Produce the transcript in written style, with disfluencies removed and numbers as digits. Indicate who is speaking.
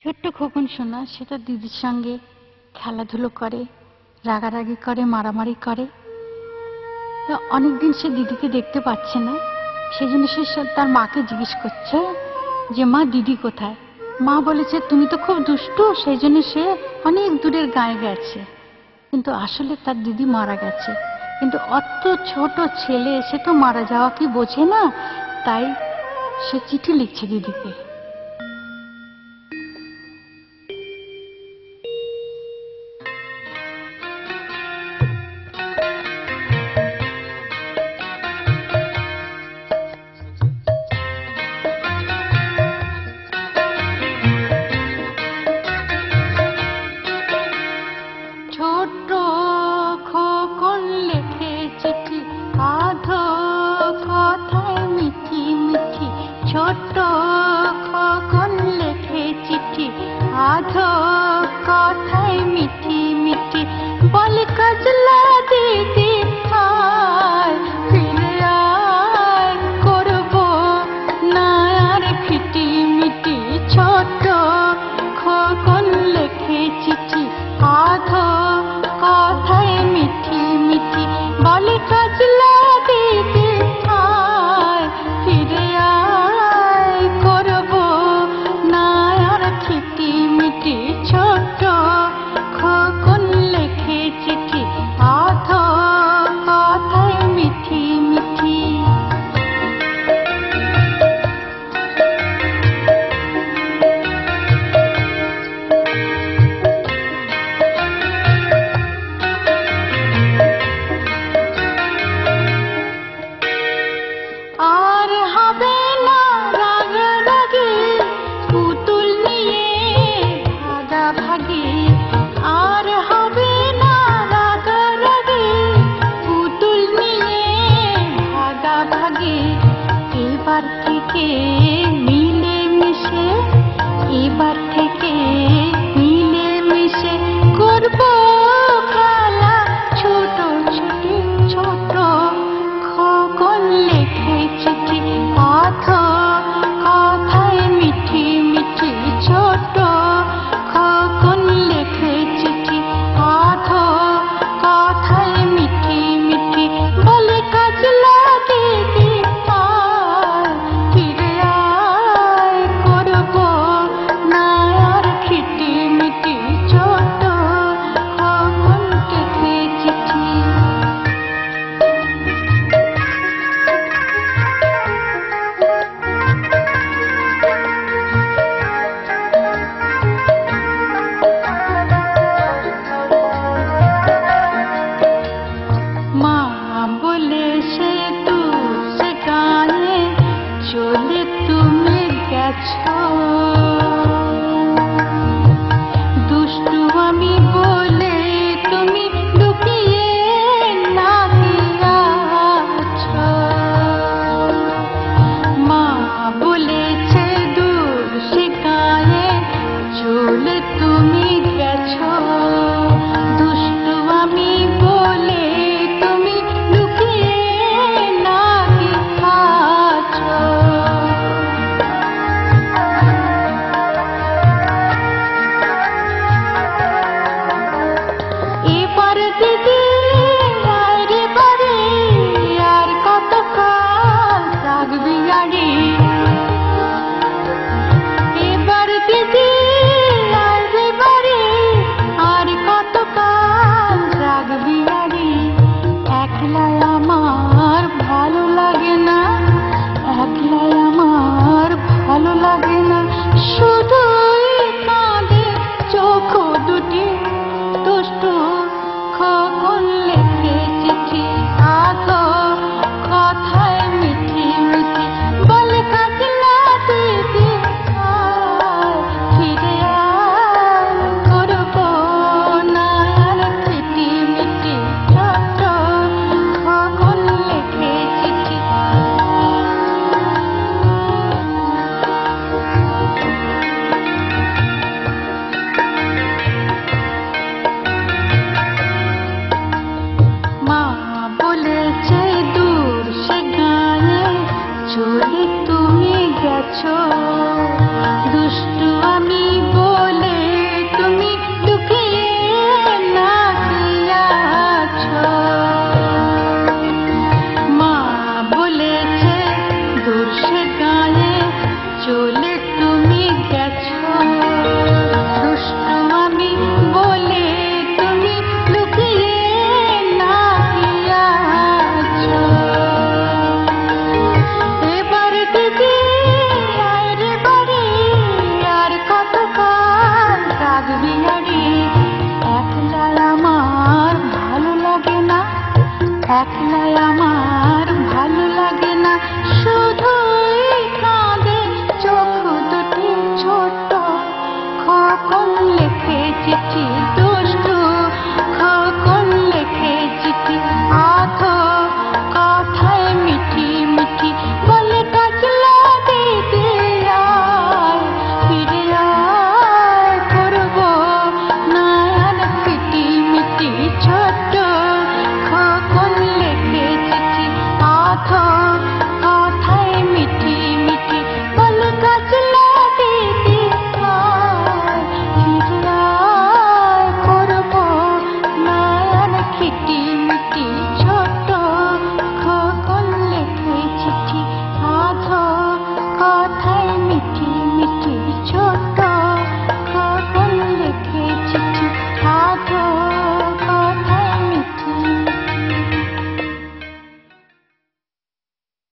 Speaker 1: ছোট্ট খোকন সোনা সেটা দিদির সঙ্গে খেলাধুলো করে, রাগারাগি করে, মারামারি করে। তো অনেকদিন সে দিদিকে দেখতে পাচ্ছে না, সেজন্য সে তার মাকে জিজ্ঞেস করছে যে মা দিদি কোথায়। মা বলেছে তুমি তো খুব দুষ্টু, সেই জন্য সে অনেক দূরের গায়ে গেছে। কিন্তু আসলে তার দিদি মারা গেছে। কিন্তু অত ছোট ছেলে, সে তো মারা যাওয়া কি বোঝে না, তাই সে চিঠি লিখছে দিদিকে। ছোট খোকন লেখে চিঠি, আধো কথায় মিঠি মিঠি। ছোট খোকন লেখে চিঠি, আধো কথায় মিঠি মিঠি। বলে কাজলা দিদি আয়, ফিরে আয়, করবো না আর খিটি মিটি। ছোট খোকন লেখে চিঠি, আধো কথায় মিঠি মিঠি। বলে কাজলা দিদি আয়, ফিরে আয়, করবো না আর খিটি মিটি। ছোট খোকন লেখে চিঠি, আধো কথায় মিঠি মিঠি। আর হবে না রাগারাগি, পুতুল নিয়ে ভাগাভাগি। আর হবে না রাগারাগি, পুতুল নিয়ে ভাগাভাগি। এবার থেকে মিলে মিশে, এবার থেকে মিলে মিশে করবো খেলা ছোট ছোট ছোট। খোকন লেখে চিঠি, আধো কথায় মিঠি মিঠি। ছোট খোকন লেখে চিঠি, আধো কথায় মিঠি মিঠি। বলে কাজলা দিদি আয়, ফিরে আয়, করবো না আর খিটি মিটি। ছোট খোকন লেখে চিঠি। মা বলে সে তু সেখানে চলে তুমি গেছো।